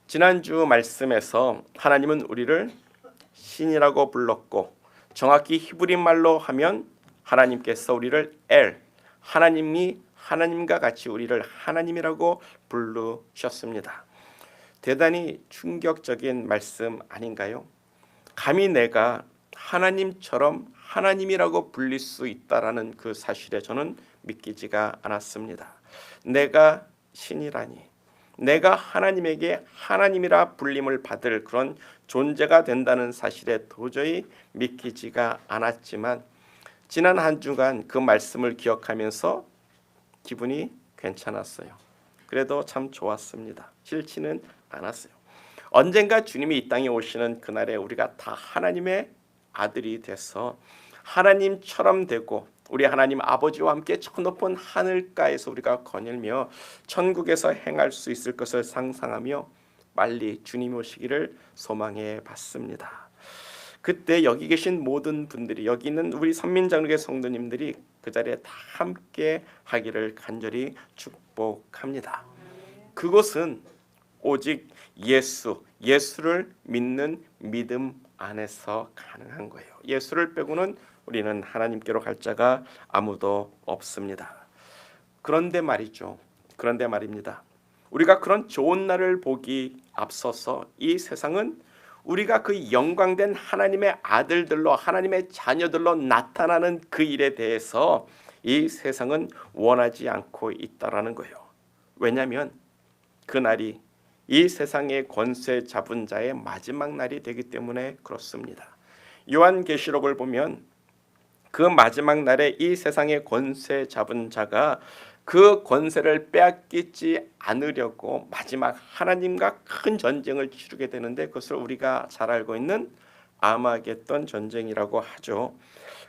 지난주 말씀에서 하나님은 우리를 신이라고 불렀고, 정확히 히브리 말로 하면 하나님께서 우리를 하나님이 하나님과 같이 우리를 하나님이라고 부르셨습니다. 대단히 충격적인 말씀 아닌가요? 감히 내가 하나님처럼 하나님이라고 불릴 수 있다라는 그 사실에 저는 믿기지가 않았습니다. 내가 신이라니, 내가 하나님에게 하나님이라 불림을 받을 그런 존재가 된다는 사실에 도저히 믿기지가 않았지만, 지난 한 주간 그 말씀을 기억하면서 기분이 괜찮았어요. 그래도 참 좋았습니다. 싫지는 않았어요. 언젠가 주님이 이 땅에 오시는 그날에 우리가 다 하나님의 아들이 돼서 하나님처럼 되고, 우리 하나님 아버지와 함께 저 높은 하늘가에서 우리가 거닐며 천국에서 행할 수 있을 것을 상상하며 빨리 주님 오시기를 소망해 봤습니다. 그때 여기 계신 모든 분들이, 여기 있는 우리 선민장로교 성도님들이 그 자리에 다 함께 하기를 간절히 축복합니다. 그것은 오직 예수를 믿는 믿음 안에서 가능한 거예요. 예수를 빼고는 우리는 하나님께로 갈 자가 아무도 없습니다. 그런데 말입니다. 우리가 그런 좋은 날을 보기 앞서서 이 세상은 우리가 그 영광된 하나님의 아들들로, 하나님의 자녀들로 나타나는 그 일에 대해서 이 세상은 원하지 않고 있다라는 거예요. 왜냐하면 그날이 이 세상의 권세 잡은 자의 마지막 날이 되기 때문에 그렇습니다. 요한계시록을 보면 그 마지막 날에 이 세상의 권세 잡은 자가 그 권세를 빼앗기지 않으려고 마지막 하나님과 큰 전쟁을 치르게 되는데, 그것을 우리가 잘 알고 있는 아마겟돈 전쟁이라고 하죠.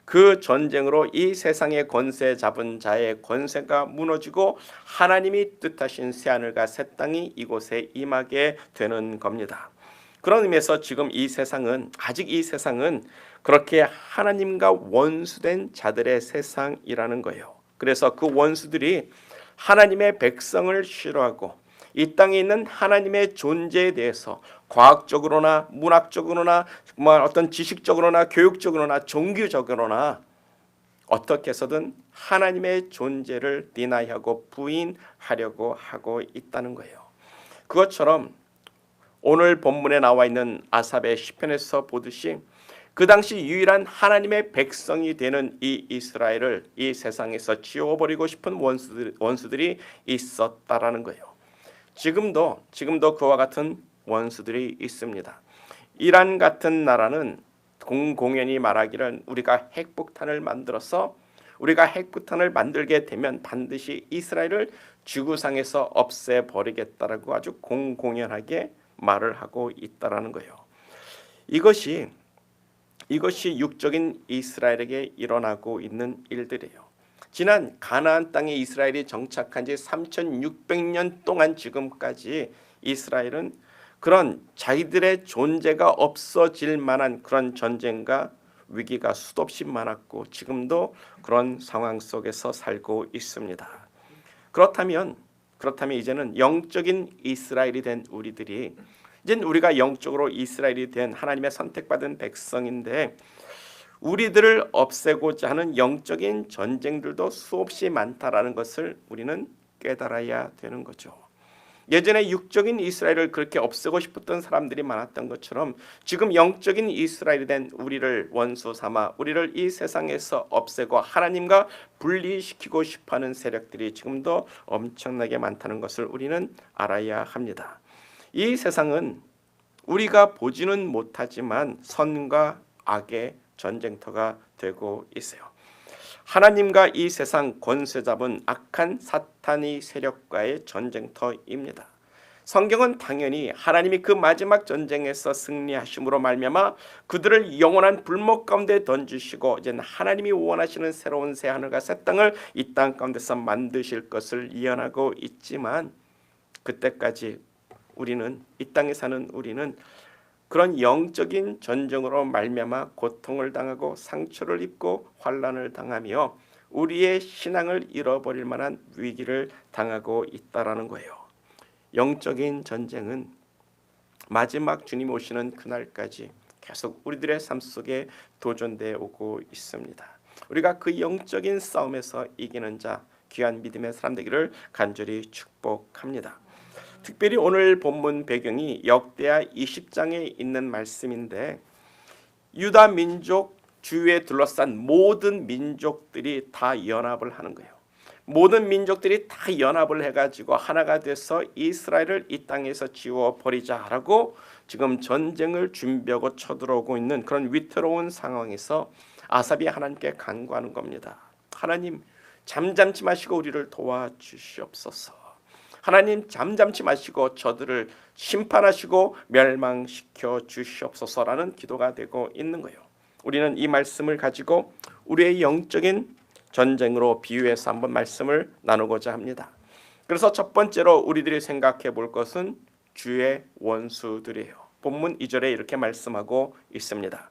그 전쟁으로 이 세상의 권세 잡은 자의 권세가 무너지고 하나님이 뜻하신 새하늘과 새 땅이 이곳에 임하게 되는 겁니다. 그런 의미에서 지금 아직 이 세상은 그렇게 하나님과 원수된 자들의 세상이라는 거예요. 그래서 그 원수들이 하나님의 백성을 싫어하고 이 땅에 있는 하나님의 존재에 대해서 과학적으로나 문학적으로나 어떤 지식적으로나 교육적으로나 종교적으로나 어떻게 해서든 하나님의 존재를 디나이하고 부인하려고 하고 있다는 거예요. 그것처럼 오늘 본문에 나와 있는 아삽의 시편에서 보듯이 그 당시 유일한 하나님의 백성이 되는 이 이스라엘을 이 세상에서 지워버리고 싶은 원수들이 있었다라는 거예요. 지금도 그와 같은 원수들이 있습니다. 이란 같은 나라는 공공연히 말하기를 우리가 핵폭탄을 만들게 되면 반드시 이스라엘을 지구상에서 없애버리겠다라고 아주 공공연하게 말을 하고 있다라는 거예요. 이것이 육적인 이스라엘에게 일어나고 있는 일들이에요. 지난 가나안 땅에 이스라엘이 정착한 지 3600년 동안 지금까지 이스라엘은 그런 자기들의 존재가 없어질 만한 그런 전쟁과 위기가 수도 없이 많았고 지금도 그런 상황 속에서 살고 있습니다. 그렇다면 이제는 영적인 이스라엘이 된 우리들이, 이제는 우리가 영적으로 이스라엘이 된 하나님의 선택받은 백성인데, 우리들을 없애고자 하는 영적인 전쟁들도 수없이 많다라는 것을 우리는 깨달아야 되는 거죠. 예전에 육적인 이스라엘을 그렇게 없애고 싶었던 사람들이 많았던 것처럼 지금 영적인 이스라엘이 된 우리를 원수 삼아 우리를 이 세상에서 없애고 하나님과 분리시키고 싶어하는 세력들이 지금도 엄청나게 많다는 것을 우리는 알아야 합니다. 이 세상은 우리가 보지는 못하지만 선과 악의 전쟁터가 되고 있어요. 하나님과 이 세상 권세 잡은 악한 사탄의 세력과의 전쟁터입니다. 성경은 당연히 하나님이 그 마지막 전쟁에서 승리하심으로 말미암아 그들을 영원한 불목 가운데 던지시고 이제 하나님이 원하시는 새로운 새 하늘과 새 땅을 이 땅 가운데서 만드실 것을 예언하고 있지만, 그때까지 이 땅에 사는 우리는 그런 영적인 전쟁으로 말미암아 고통을 당하고 상처를 입고 환난을 당하며 우리의 신앙을 잃어버릴 만한 위기를 당하고 있다라는 거예요. 영적인 전쟁은 마지막 주님 오시는 그날까지 계속 우리들의 삶 속에 도전되어 오고 있습니다. 우리가 그 영적인 싸움에서 이기는 자, 귀한 믿음의 사람 되기를 간절히 축복합니다. 특별히 오늘 본문 배경이 역대하 20장에 있는 말씀인데, 유다 민족 주위에 둘러싼 모든 민족들이 다 연합을 하는 거예요. 모든 민족들이 다 연합을 해가지고 하나가 돼서 이스라엘을 이 땅에서 지워버리자라고 지금 전쟁을 준비하고 쳐들어오고 있는 그런 위태로운 상황에서 아삽이 하나님께 간구하는 겁니다. 하나님, 잠잠치 마시고 우리를 도와주시옵소서. 하나님, 잠잠치 마시고 저들을 심판하시고 멸망시켜 주시옵소서라는 기도가 되고 있는 거예요. 우리는 이 말씀을 가지고 우리의 영적인 전쟁으로 비유해서 한번 말씀을 나누고자 합니다. 그래서 첫 번째로 우리들이 생각해 볼 것은 주의 원수들이에요. 본문 2절에 이렇게 말씀하고 있습니다.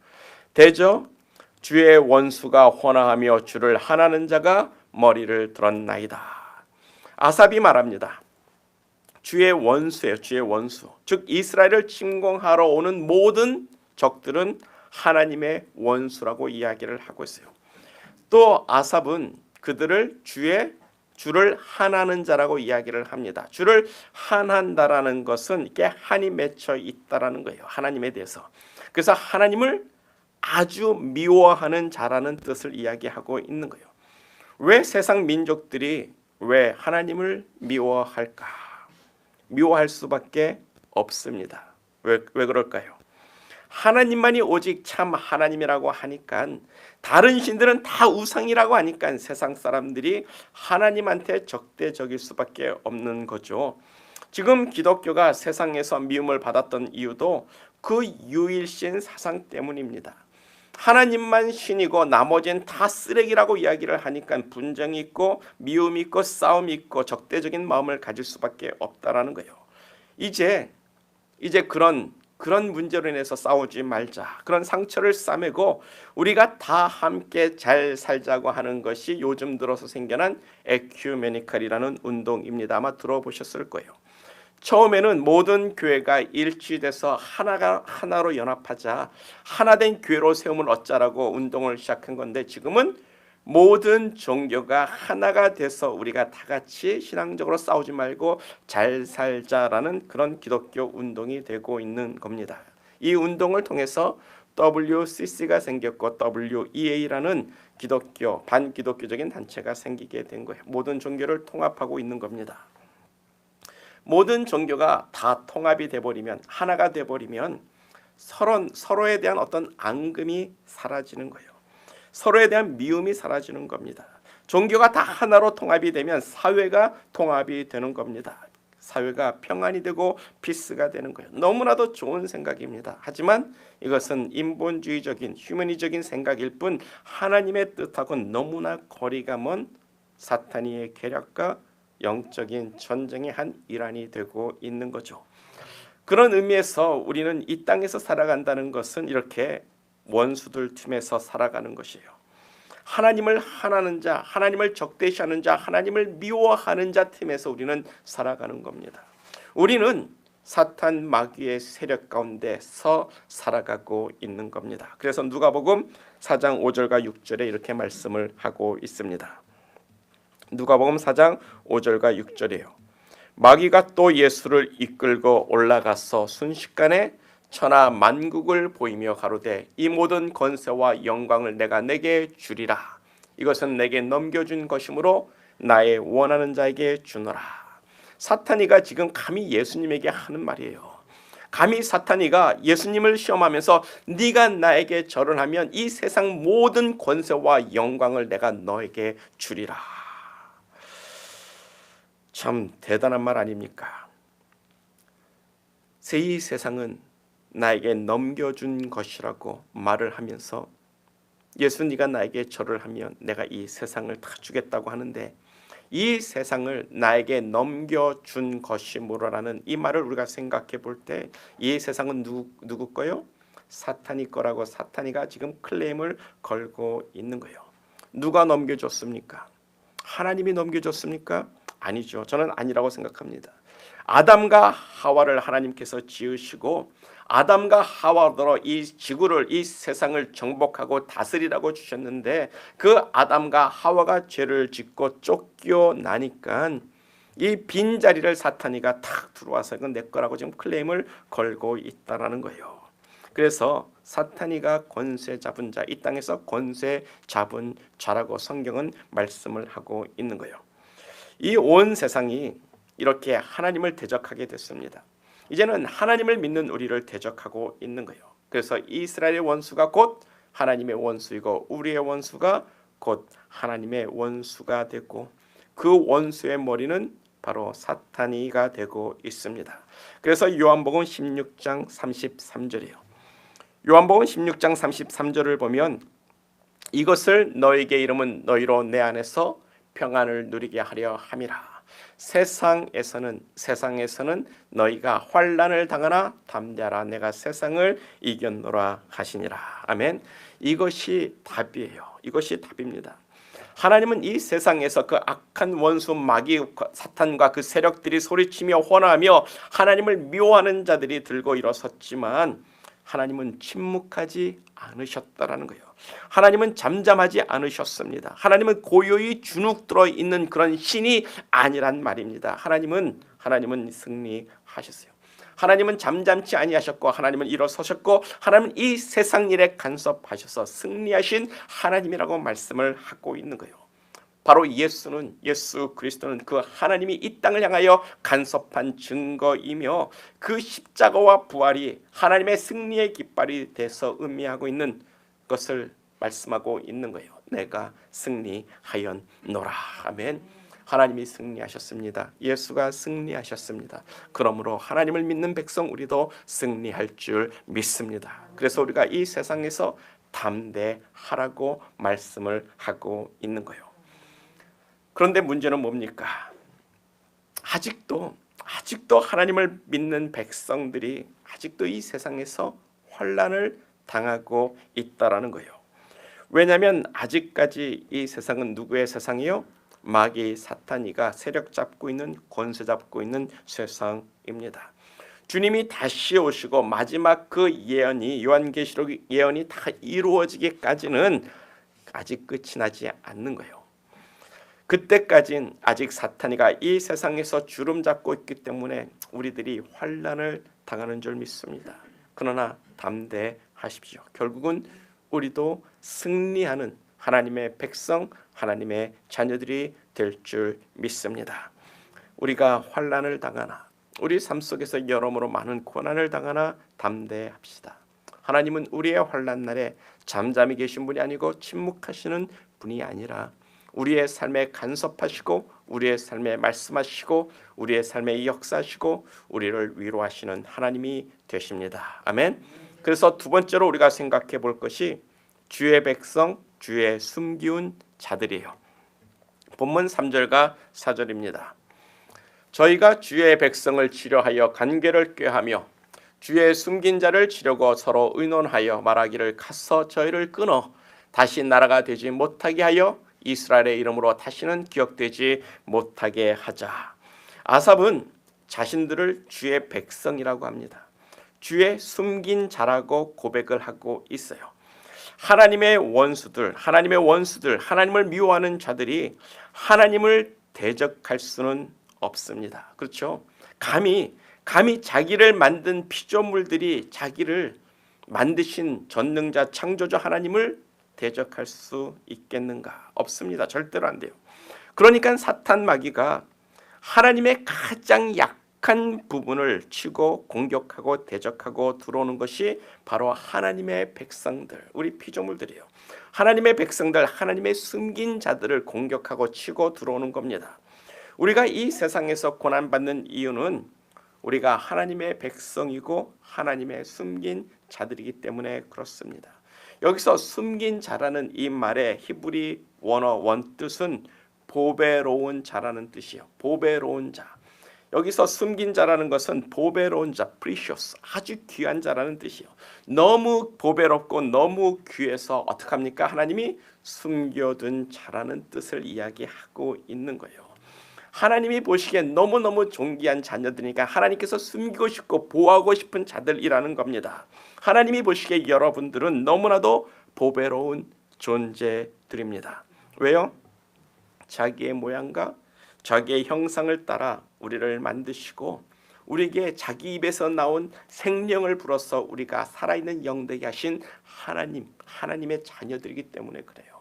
대저 주의 원수가 호나하며 주를 하나는 자가 머리를 들었나이다. 아삽이 말합니다. 주의 원수예요. 주의 원수. 즉 이스라엘을 침공하러 오는 모든 적들은 하나님의 원수라고 이야기를 하고 있어요. 또 아삽은 그들을 주를 한하는 자라고 이야기를 합니다. 주를 한한다라는 것은 이게 한이 맺혀 있다라는 거예요. 하나님에 대해서. 그래서 하나님을 아주 미워하는 자라는 뜻을 이야기하고 있는 거예요. 왜 세상 민족들이 왜 하나님을 미워할까? 미워할 수밖에 없습니다. 왜 그럴까요? 하나님만이 오직 참 하나님이라고 하니까, 다른 신들은 다 우상이라고 하니까 세상 사람들이 하나님한테 적대적일 수밖에 없는 거죠. 지금 기독교가 세상에서 미움을 받았던 이유도 그 유일신 사상 때문입니다. 하나님만 신이고 나머지는 다 쓰레기라고 이야기를 하니까 분쟁이 있고 미움이 있고 싸움이 있고 적대적인 마음을 가질 수밖에 없다라는 거예요. 이제 그런 문제로 인해서 싸우지 말자. 그런 상처를 싸매고 우리가 다 함께 잘 살자고 하는 것이 요즘 들어서 생겨난 에큐메니칼이라는 운동입니다. 아마 들어보셨을 거예요. 처음에는 모든 교회가 일치돼서 하나로 연합하자, 하나된 교회로 세움을 얻자라고 운동을 시작한 건데, 지금은 모든 종교가 하나가 돼서 우리가 다 같이 신앙적으로 싸우지 말고 잘 살자라는 그런 기독교 운동이 되고 있는 겁니다. 이 운동을 통해서 WCC가 생겼고 WEA라는 기독교 반기독교적인 단체가 생기게 된 거예요. 모든 종교를 통합하고 있는 겁니다. 모든 종교가 다 통합이 돼버리면, 하나가 돼버리면 서로에 대한 어떤 앙금이 사라지는 거예요. 서로에 대한 미움이 사라지는 겁니다. 종교가 다 하나로 통합이 되면 사회가 통합이 되는 겁니다. 사회가 평안이 되고 피스가 되는 거예요. 너무나도 좋은 생각입니다. 하지만 이것은 인본주의적인 휴머니적인 생각일 뿐 하나님의 뜻하고는 너무나 거리가 먼 사탄의 계략과 영적인 전쟁의 한 일환이 되고 있는 거죠. 그런 의미에서 우리는 이 땅에서 살아간다는 것은 이렇게 원수들 틈에서 살아가는 것이에요. 하나님을 한하는 자, 하나님을 적대시하는 자, 하나님을 미워하는 자 틈에서 우리는 살아가는 겁니다. 우리는 사탄 마귀의 세력 가운데서 살아가고 있는 겁니다. 그래서 누가복음 4장 5절과 6절에 이렇게 말씀을 하고 있습니다. 누가복음 4장 5절과 6절이에요. 마귀가 또 예수를 이끌고 올라가서 순식간에 천하 만국을 보이며 가로되 이 모든 권세와 영광을 내가 내게 주리라. 이것은 내게 넘겨준 것이므로 나의 원하는 자에게 주노라. 사탄이가 지금 감히 예수님에게 하는 말이에요. 감히 사탄이가 예수님을 시험하면서 네가 나에게 절을 하면 이 세상 모든 권세와 영광을 내가 너에게 주리라. 참 대단한 말 아닙니까? 이 세상은 나에게 넘겨준 것이라고 말을 하면서 예수 네가 나에게 절을 하면 내가 이 세상을 다 주겠다고 하는데, 이 세상을 나에게 넘겨준 것이 뭐라는 이 말을 우리가 생각해 볼 때 이 세상은 누구 거요? 사탄이 거라고 사탄이가 지금 클레임을 걸고 있는 거예요. 누가 넘겨줬습니까? 하나님이 넘겨줬습니까? 아니죠. 저는 아니라고 생각합니다. 아담과 하와를 하나님께서 지으시고 아담과 하와로 이 지구를, 이 세상을 정복하고 다스리라고 주셨는데 그 아담과 하와가 죄를 짓고 쫓겨나니까 이 빈자리를 사탄이가 탁 들어와서 이건 내 거라고 지금 클레임을 걸고 있다라는 거예요. 그래서 사탄이가 권세 잡은 자, 이 땅에서 권세 잡은 자라고 성경은 말씀을 하고 있는 거예요. 이 온 세상이 이렇게 하나님을 대적하게 됐습니다. 이제는 하나님을 믿는 우리를 대적하고 있는 거예요. 그래서 이스라엘의 원수가 곧 하나님의 원수이고 우리의 원수가 곧 하나님의 원수가 되고 그 원수의 머리는 바로 사탄이가 되고 있습니다. 그래서 요한복음 16장 33절이에요. 요한복음 16장 33절을 보면 이것을 너에게 이름은 너희로 내 안에서 평안을 누리게 하려 함이라. 세상에서는 너희가 환난을 당하나 담대하라. 내가 세상을 이겼노라 하시니라. 아멘. 이것이 답이에요. 이것이 답입니다. 하나님은 이 세상에서 그 악한 원수 마귀 사탄과 그 세력들이 소리치며 호나하며 하나님을 미워하는 자들이 들고 일어섰지만 하나님은 침묵하지 않으셨다라는 거예요. 하나님은 잠잠하지 않으셨습니다. 하나님은 고요히 주눅들어 있는 그런 신이 아니란 말입니다. 하나님은 승리하셨어요. 하나님은 잠잠치 아니하셨고 하나님은 일어서셨고 하나님은 이 세상 일에 간섭하셔서 승리하신 하나님이라고 말씀을 하고 있는 거예요. 바로 예수 그리스도는 그 하나님이 이 땅을 향하여 간섭한 증거이며 그 십자가와 부활이 하나님의 승리의 깃발이 돼서 의미하고 있는 것을 말씀하고 있는 거예요. 내가 승리하였노라. 아멘. 하나님이 승리하셨습니다. 예수가 승리하셨습니다. 그러므로 하나님을 믿는 백성 우리도 승리할 줄 믿습니다. 그래서 우리가 이 세상에서 담대하라고 말씀을 하고 있는 거예요. 그런데 문제는 뭡니까? 아직도 하나님을 믿는 백성들이 아직도 이 세상에서 환난을 당하고 있다라는 거예요. 왜냐하면 아직까지 이 세상은 누구의 세상이요? 마귀 사탄이가 세력 잡고 있는, 권세 잡고 있는 세상입니다. 주님이 다시 오시고 마지막 그 예언이, 요한계시록 예언이 다 이루어지기까지는 아직 끝이 나지 않는 거예요. 그때까지는 아직 사탄이가 이 세상에서 주름 잡고 있기 때문에 우리들이 환난을 당하는 줄 믿습니다. 그러나 담대하십시오. 결국은 우리도 승리하는 하나님의 백성, 하나님의 자녀들이 될 줄 믿습니다. 우리가 환난을 당하나, 우리 삶 속에서 여러모로 많은 고난을 당하나 담대합시다. 하나님은 우리의 환난 날에 잠잠히 계신 분이 아니고 침묵하시는 분이 아니라 우리의 삶에 간섭하시고 우리의 삶에 말씀하시고 우리의 삶에 역사하시고 우리를 위로하시는 하나님이 되십니다. 아멘. 그래서 두 번째로 우리가 생각해 볼 것이 주의 백성, 주의 숨기운 자들이에요. 본문 3절과 4절입니다. 저희가 주의 백성을 치려하여 관계를 꾀하며 주의 숨긴 자를 치려고 서로 의논하여 말하기를 가서 저희를 끊어 다시 나라가 되지 못하게 하여 이스라엘의 이름으로 다시는 기억되지 못하게 하자. 아삽은 자신들을 주의 백성이라고 합니다. 주의 숨긴 자라고 고백을 하고 있어요. 하나님의 원수들, 하나님을 미워하는 자들이 하나님을 대적할 수는 없습니다. 그렇죠? 감히 자기를 만든 피조물들이 자기를 만드신 전능자 창조주 하나님을 대적할 수 있겠는가? 없습니다. 절대로 안 돼요. 그러니까 사탄 마귀가 하나님의 가장 약한 부분을 치고 공격하고 대적하고 들어오는 것이 바로 하나님의 백성들, 우리 피조물들이에요. 하나님의 백성들, 하나님의 숨긴 자들을 공격하고 치고 들어오는 겁니다. 우리가 이 세상에서 고난받는 이유는 우리가 하나님의 백성이고 하나님의 숨긴 자들이기 때문에 그렇습니다. 여기서 숨긴 자라는 이 말의 히브리 원뜻은 보배로운 자라는 뜻이에요. 보배로운 자. 여기서 숨긴 자라는 것은 보배로운 자, precious, 아주 귀한 자라는 뜻이에요. 너무 보배롭고 너무 귀해서 어떡합니까? 하나님이 숨겨둔 자라는 뜻을 이야기하고 있는 거예요. 하나님이 보시기엔 너무너무 존귀한 자녀들이니까 하나님께서 숨기고 싶고 보호하고 싶은 자들이라는 겁니다. 하나님이 보시기에 여러분들은 너무나도 보배로운 존재들입니다. 왜요? 자기의 모양과 자기의 형상을 따라 우리를 만드시고 우리에게 자기 입에서 나온 생명을 불어서 우리가 살아있는 영되게 하신 하나님의 자녀들이기 때문에 그래요.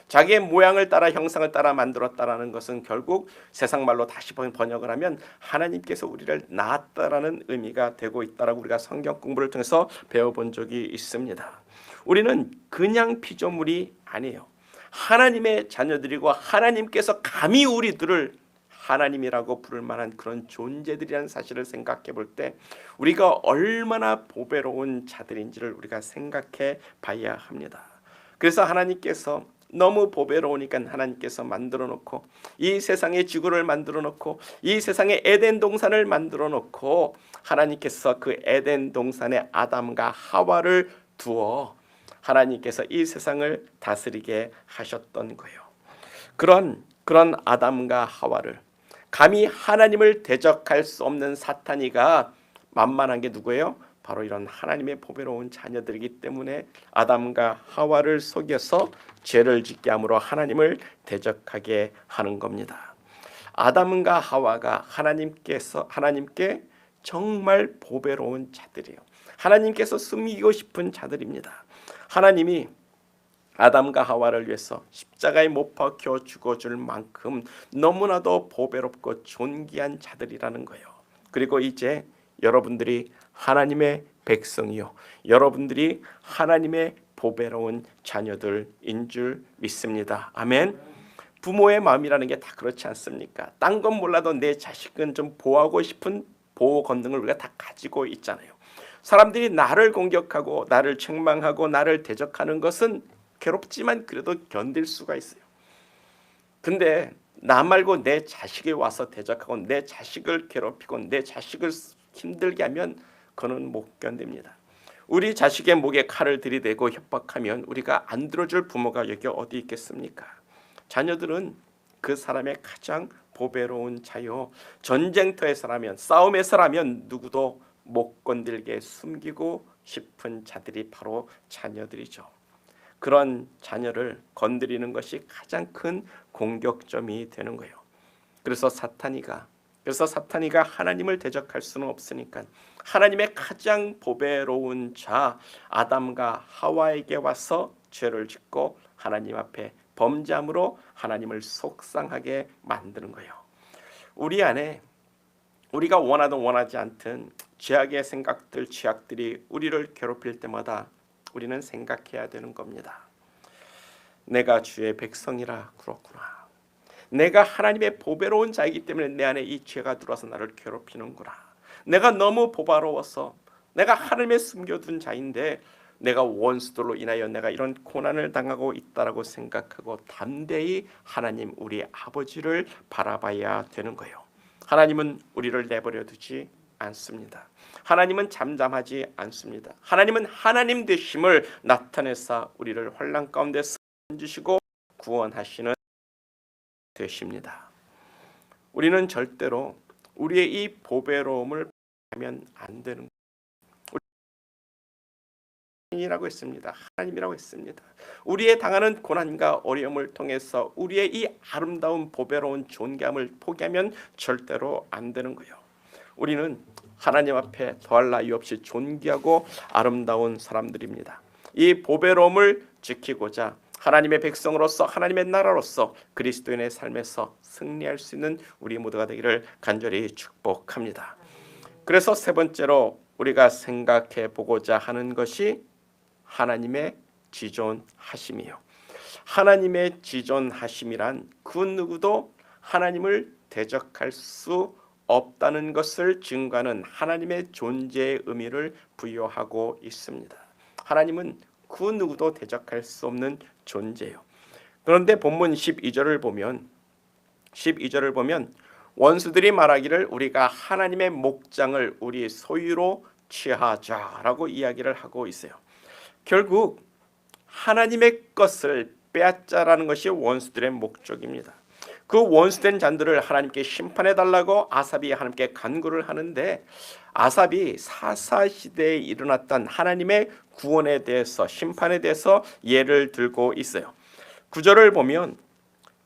자기의 모양을 따라 형상을 따라 만들었다라는 것은 결국 세상 말로 다시 번역을 하면 하나님께서 우리를 낳았다라는 의미가 되고 있다라고 우리가 성경 공부를 통해서 배워본 적이 있습니다. 우리는 그냥 피조물이 아니에요. 하나님의 자녀들이고 하나님께서 감히 우리들을 하나님이라고 부를 만한 그런 존재들이라는 사실을 생각해 볼 때 우리가 얼마나 보배로운 자들인지를 우리가 생각해 봐야 합니다. 그래서 하나님께서 너무 보배로우니까 하나님께서 만들어 놓고 이 세상의 지구를 만들어 놓고 이 세상의 에덴 동산을 만들어 놓고 하나님께서 그 에덴 동산에 아담과 하와를 두어 하나님께서 이 세상을 다스리게 하셨던 거예요. 그런 아담과 하와를 감히 하나님을 대적할 수 없는 사탄이가 만만한 게 누구예요? 바로 이런 하나님의 보배로운 자녀들이기 때문에 아담과 하와를 속여서 죄를 짓게 함으로 하나님을 대적하게 하는 겁니다. 아담과 하와가 하나님께 정말 보배로운 자들이에요. 하나님께서 숨기고 싶은 자들입니다. 하나님이 아담과 하와를 위해서 십자가에 못 박혀 죽어줄 만큼 너무나도 보배롭고 존귀한 자들이라는 거예요. 그리고 이제 여러분들이 하나님의 백성이요, 여러분들이 하나님의 보배로운 자녀들인 줄 믿습니다. 아멘. 부모의 마음이라는 게 다 그렇지 않습니까? 딴 건 몰라도 내 자식은 좀 보호하고 싶은 보호 권능을 우리가 다 가지고 있잖아요. 사람들이 나를 공격하고 나를 책망하고 나를 대적하는 것은 괴롭지만 그래도 견딜 수가 있어요. 근데 나 말고 내 자식이 와서 대적하고 내 자식을 괴롭히고 내 자식을 힘들게 하면 그는 못 견딥니다. 우리 자식의 목에 칼을 들이대고 협박하면 우리가 안 들어줄 부모가 여기 어디 있겠습니까? 자녀들은 그 사람의 가장 보배로운 자요. 전쟁터에서라면 싸움에서라면 누구도 못 건들게 숨기고 싶은 자들이 바로 자녀들이죠. 그런 자녀를 건드리는 것이 가장 큰 공격점이 되는 거예요. 그래서 사탄이가 하나님을 대적할 수는 없으니까 하나님의 가장 보배로운 자 아담과 하와에게 와서 죄를 짓고 하나님 앞에 범죄함으로 하나님을 속상하게 만드는 거예요. 우리 안에 우리가 원하든 원하지 않든 죄악의 생각들, 죄악들이 우리를 괴롭힐 때마다 우리는 생각해야 되는 겁니다. 내가 주의 백성이라 그렇구나. 내가 하나님의 보배로운 자이기 때문에 내 안에 이 죄가 들어와서 나를 괴롭히는구나. 내가 너무 보배로워서 내가 하나님의 숨겨둔 자인데 내가 원수들로 인하여 내가 이런 고난을 당하고 있다라고 생각하고 담대히 하나님 우리 아버지를 바라봐야 되는 거예요. 하나님은 우리를 내버려 두지 않습니다. 하나님은 잠잠하지 않습니다. 하나님은 하나님 되심을 나타내사 우리를 환난 가운데 주시고 구원하시는 되십니다. 우리는 절대로 우리의 이 보배로움을 하면 안 되는 이라고 했습니다. 하나님이라고 했습니다. 우리의 당하는 고난과 어려움을 통해서 우리의 이 아름다운 보배로운 존귀함을 포기하면 절대로 안 되는 거예요. 우리는 하나님 앞에 더할 나위 없이 존귀하고 아름다운 사람들입니다. 이 보배로움을 지키고자 하나님의 백성으로서 하나님의 나라로서 그리스도인의 삶에서 승리할 수 있는 우리 모두가 되기를 간절히 축복합니다. 그래서 세 번째로 우리가 생각해 보고자 하는 것이 하나님의 지존하심이요. 하나님의 지존하심이란 그 누구도 하나님을 대적할 수 없다는 것을 증거하는 하나님의 존재의 의미를 부여하고 있습니다. 하나님은 그 누구도 대적할 수 없는 존재예요. 그런데 본문 12절을 보면 원수들이 말하기를 우리가 하나님의 목장을 우리 소유로 취하자라고 이야기를 하고 있어요. 결국 하나님의 것을 빼앗자라는 것이 원수들의 목적입니다. 그 원수된 잔들을 하나님께 심판해 달라고 아삽이 하나님께 간구를 하는데, 아삽이 사사 시대에 일어났던 하나님의 구원에 대해서, 심판에 대해서 예를 들고 있어요. 9절을 보면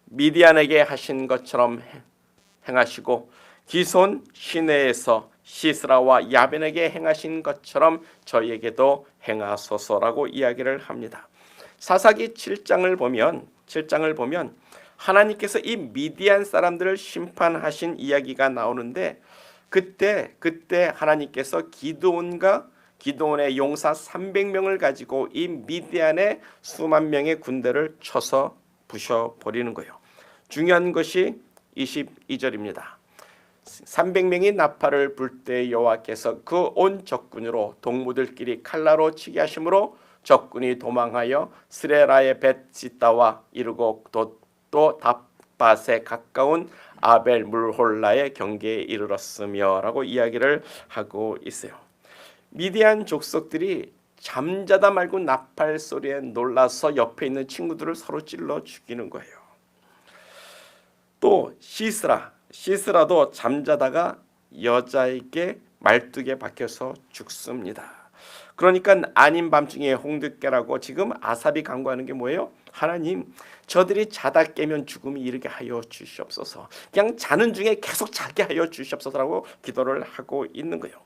미디안에게 하신 것처럼 행하시고 기손 시내에서 시스라와 야벤에게 행하신 것처럼 저희에게도 행하소서라고 이야기를 합니다. 사사기 7장을 보면 하나님께서 이 미디안 사람들을 심판하신 이야기가 나오는데, 그때 하나님께서 기드온의 용사 300명을 가지고 이 미디안의 수만 명의 군대를 쳐서 부셔버리는 거예요. 중요한 것이 22절입니다. 300명이 나팔을 불 때 여호와께서 그 온 적군으로 동무들끼리 칼라로 치게 하심으로 적군이 도망하여 스레라의 벳시다와 이르고 또 답밭에 가까운 아벨 물홀라의 경계에 이르렀으며라고 이야기를 하고 있어요. 미디안 족속들이 잠자다 말고 나팔 소리에 놀라서 옆에 있는 친구들을 서로 찔러 죽이는 거예요. 또 시스라도 잠자다가 여자에게 말뚝에 박혀서 죽습니다. 그러니까 아닌 밤중에 홍두깨라고 지금 아삽이 간구하는 게 뭐예요? 하나님, 저들이 자다 깨면 죽음이 이르게 하여 주시옵소서. 그냥 자는 중에 계속 자게 하여 주시옵소서라고 기도를 하고 있는 거예요.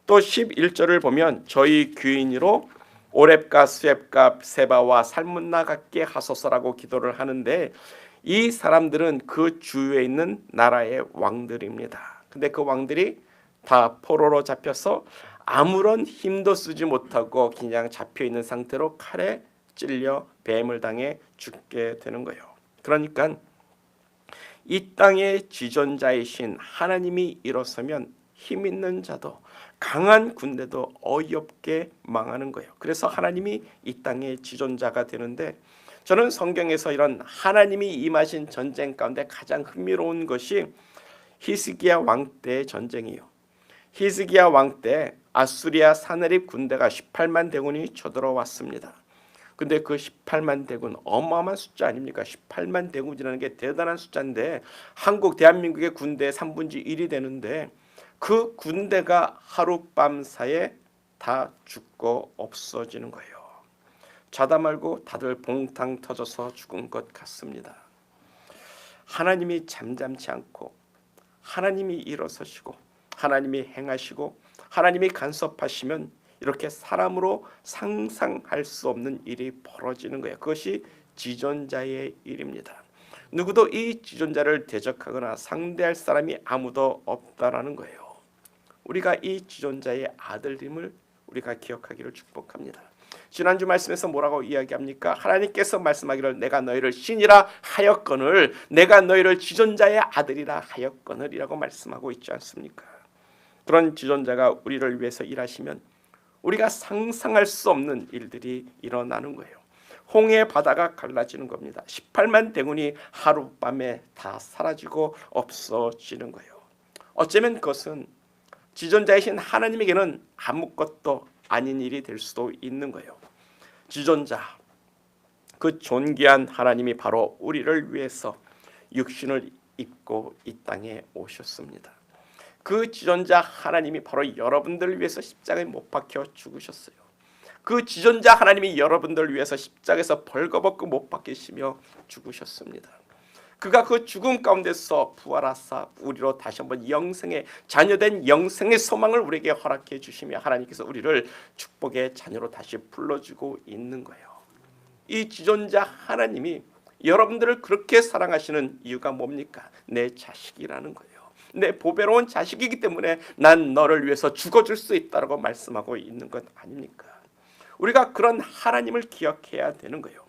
또 11절을 보면 저희 귀인으로 오렙과 수렙과 세바와 살문나 같게 하소서라고 기도를 하는데, 이 사람들은 그 주위에 있는 나라의 왕들입니다. 근데 그 왕들이 다 포로로 잡혀서 아무런 힘도 쓰지 못하고 그냥 잡혀있는 상태로 칼에 찔려 뱀을 당해 죽게 되는 거예요. 그러니까 이 땅의 지존자이신 하나님이 일어서면 힘 있는 자도 강한 군대도 어이없게 망하는 거예요. 그래서 하나님이 이 땅의 지존자가 되는데, 저는 성경에서 이런 하나님이 임하신 전쟁 가운데 가장 흥미로운 것이 히스기야 왕 때의 전쟁이에요. 히스기야 왕 때 아수리아 사내립 군대가 18만 대군이 쳐들어왔습니다. 근데 그 18만 대군 어마어마한 숫자 아닙니까? 18만 대군이라는 게 대단한 숫자인데, 대한민국의 군대의 3분의 1이 되는데 그 군대가 하룻밤 사이에 다 죽고 없어지는 거예요. 자다 말고 다들 봉탕 터져서 죽은 것 같습니다. 하나님이 잠잠치 않고 하나님이 일어서시고 하나님이 행하시고 하나님이 간섭하시면 이렇게 사람으로 상상할 수 없는 일이 벌어지는 거예요. 그것이 지존자의 일입니다. 누구도 이 지존자를 대적하거나 상대할 사람이 아무도 없다라는 거예요. 우리가 이 지존자의 아들임을 우리가 기억하기를 축복합니다. 지난주 말씀에서 뭐라고 이야기합니까? 하나님께서 말씀하기를 내가 너희를 신이라 하였거늘, 내가 너희를 지존자의 아들이라 하였거늘 이라고 말씀하고 있지 않습니까? 그런 지존자가 우리를 위해서 일하시면 우리가 상상할 수 없는 일들이 일어나는 거예요. 홍해 바다가 갈라지는 겁니다. 18만 대군이 하룻밤에 다 사라지고 없어지는 거예요. 어쩌면 그것은 지존자이신 하나님에게는 아무것도 아닌 일이 될 수도 있는 거예요. 지존자, 그 존귀한 하나님이 바로 우리를 위해서 육신을 입고 이 땅에 오셨습니다. 그 지존자 하나님이 바로 여러분들을 위해서 십자가에 못 박혀 죽으셨어요. 그 지존자 하나님이 여러분들을 위해서 십자가에서 벌거벗고 못 박히시며 죽으셨습니다. 그가 그 죽음 가운데서 부활하사 우리로 다시 한번 영생의 자녀된 영생의 소망을 우리에게 허락해 주시며 하나님께서 우리를 축복의 자녀로 다시 불러주고 있는 거예요. 이 지존자 하나님이 여러분들을 그렇게 사랑하시는 이유가 뭡니까? 내 자식이라는 거예요. 내 보배로운 자식이기 때문에 난 너를 위해서 죽어줄 수 있다고 말씀하고 있는 것 아닙니까? 우리가 그런 하나님을 기억해야 되는 거예요.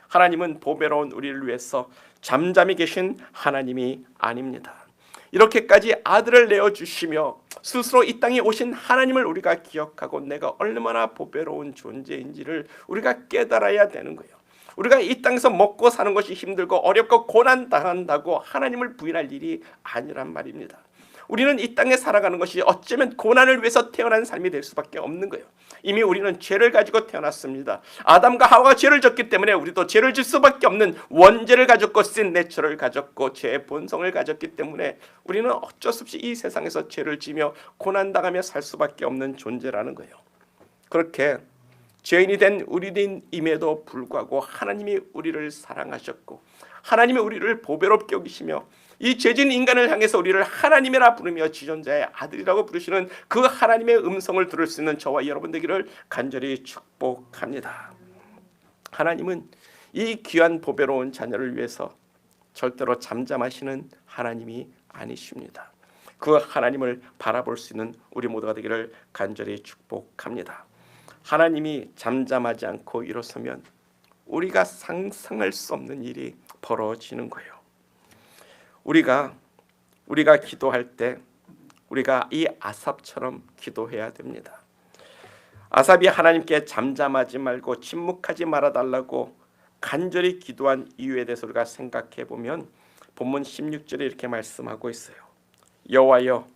하나님은 보배로운 우리를 위해서 잠잠히 계신 하나님이 아닙니다. 이렇게까지 아들을 내어주시며 스스로 이 땅에 오신 하나님을 우리가 기억하고 내가 얼마나 보배로운 존재인지를 우리가 깨달아야 되는 거예요. 우리가 이 땅에서 먹고 사는 것이 힘들고 어렵고 고난당한다고 하나님을 부인할 일이 아니란 말입니다. 우리는 이 땅에 살아가는 것이 어쩌면 고난을 위해서 태어난 삶이 될 수밖에 없는 거예요. 이미 우리는 죄를 가지고 태어났습니다. 아담과 하와가 죄를 졌기 때문에 우리도 죄를 질 수밖에 없는 원죄를 가졌고 신 내처를 가졌고 죄의 본성을 가졌기 때문에 우리는 어쩔 수 없이 이 세상에서 죄를 지며 고난당하며 살 수밖에 없는 존재라는 거예요. 그렇게 죄인이 된 우리임에도 불구하고 하나님이 우리를 사랑하셨고 하나님이 우리를 보배롭게 여기시며 이 죄진 인간을 향해서 우리를 하나님이라 부르며 지존자의 아들이라고 부르시는 그 하나님의 음성을 들을 수 있는 저와 여러분 되기를 간절히 축복합니다. 하나님은 이 귀한 보배로운 자녀를 위해서 절대로 잠잠하시는 하나님이 아니십니다. 그 하나님을 바라볼 수 있는 우리 모두가 되기를 간절히 축복합니다. 하나님이 잠잠하지 않고 일어서면 우리가 상상할 수 없는 일이 벌어지는 거예요. 우리가 기도할 때 우리가 이 아삽처럼 기도해야 됩니다. 아삽이 하나님께 잠잠하지 말고 침묵하지 말아달라고 간절히 기도한 이유에 대해서 우리가 생각해 보면 본문 16절에 이렇게 말씀하고 있어요. 여호와여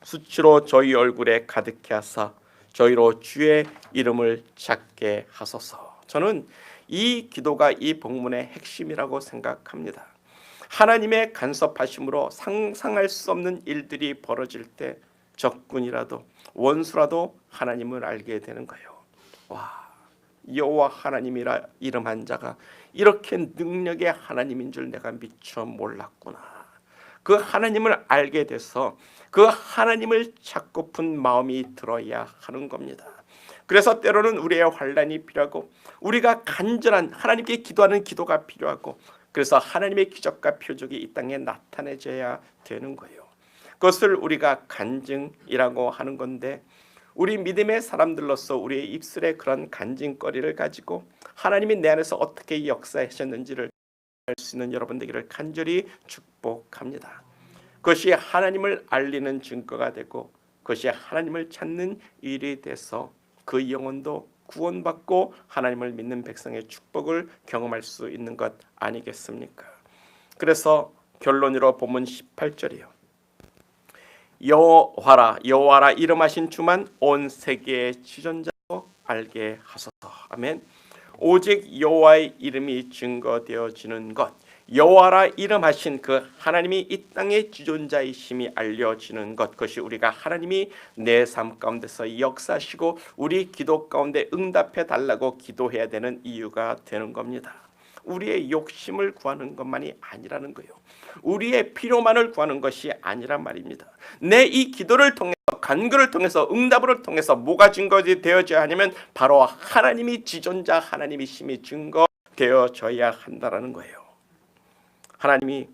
수치로 저희 얼굴에 가득해 하사 저희로 주의 이름을 찾게 하소서. 저는 이 기도가 이 본문의 핵심이라고 생각합니다. 하나님의 간섭하심으로 상상할 수 없는 일들이 벌어질 때 적군이라도 원수라도 하나님을 알게 되는 거예요. 와, 여호와 하나님이라 이름한 자가 이렇게 능력의 하나님인 줄 내가 미처 몰랐구나. 그 하나님을 알게 돼서 그 하나님을 찾고픈 마음이 들어야 하는 겁니다. 그래서 때로는 우리의 환난이 필요하고 우리가 간절한 하나님께 기도하는 기도가 필요하고 그래서 하나님의 기적과 표적이 이 땅에 나타내져야 되는 거예요. 그것을 우리가 간증이라고 하는 건데 우리 믿음의 사람들로서 우리의 입술에 그런 간증거리를 가지고 하나님이 내 안에서 어떻게 역사하셨는지를 알 수 있는 여러분 되기를 간절히 축복합니다. 그것이 하나님을 알리는 증거가 되고 그것이 하나님을 찾는 일이 돼서 그 영혼도 구원받고 하나님을 믿는 백성의 축복을 경험할 수 있는 것 아니겠습니까? 그래서 결론으로 본문 18절이요. 여호와라 이름하신 주만 온 세계의 지존자로 알게 하소서. 아멘. 오직 여호와의 이름이 증거되어지는 것, 여호와라 이름하신 그 하나님이 이 땅의 지존자이심이 알려지는 것, 그것이 우리가 하나님이 내 삶 가운데서 역사하시고 우리 기도 가운데 응답해 달라고 기도해야 되는 이유가 되는 겁니다. 우리의 욕심을 구하는 것만이 아니라는 거예요. 우리의 필요만을 구하는 것이 아니란 말입니다. 내 이 기도를 통해서 간구를 통해서 응답을 통해서 뭐가 증거되어져야 하냐면 바로 하나님이 지존자 하나님이심이 증거되어져야 한다라는 거예요. 하나님이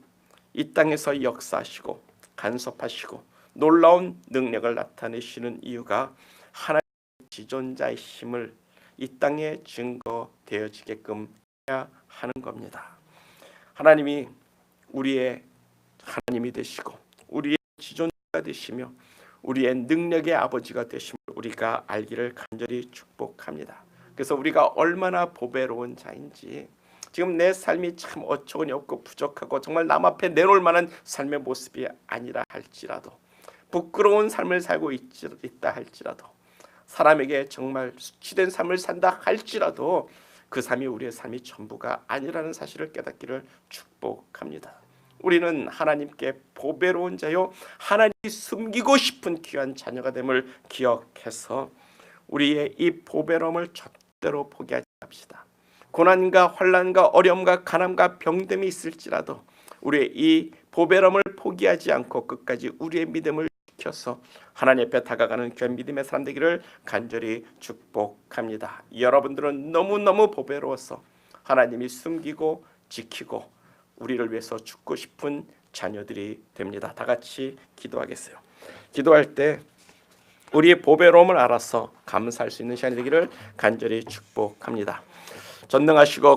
이 땅에서 역사하시고 간섭하시고 놀라운 능력을 나타내시는 이유가 하나님의 지존자의 힘을 이 땅에 증거되어지게끔 해야 하는 겁니다. 하나님이 우리의 하나님이 되시고 우리의 지존자가 되시며 우리의 능력의 아버지가 되심을 우리가 알기를 간절히 축복합니다. 그래서 우리가 얼마나 보배로운 자인지 지금 내 삶이 참 어처구니 없고 부족하고 정말 남 앞에 내놓을 만한 삶의 모습이 아니라 할지라도 부끄러운 삶을 살고 있다 할지라도 사람에게 정말 수치된 삶을 산다 할지라도 그 삶이 우리의 삶이 전부가 아니라는 사실을 깨닫기를 축복합니다. 우리는 하나님께 보배로운 자요 하나님이 숨기고 싶은 귀한 자녀가 됨을 기억해서 우리의 이 보배로움을 절대로 포기하지 맙시다. 고난과 환난과 어려움과 가난과 병듦이 있을지라도 우리의 이 보배로움을 포기하지 않고 끝까지 우리의 믿음을 지켜서 하나님 앞에 다가가는 귀한 믿음의 사람 되기를 간절히 축복합니다. 여러분들은 너무너무 보배로워서 하나님이 숨기고 지키고 우리를 위해서 죽고 싶은 자녀들이 됩니다. 다 같이 기도하겠어요. 기도할 때 우리의 보배로움을 알아서 감사할 수 있는 시간이 되기를 간절히 축복합니다. 전능하시고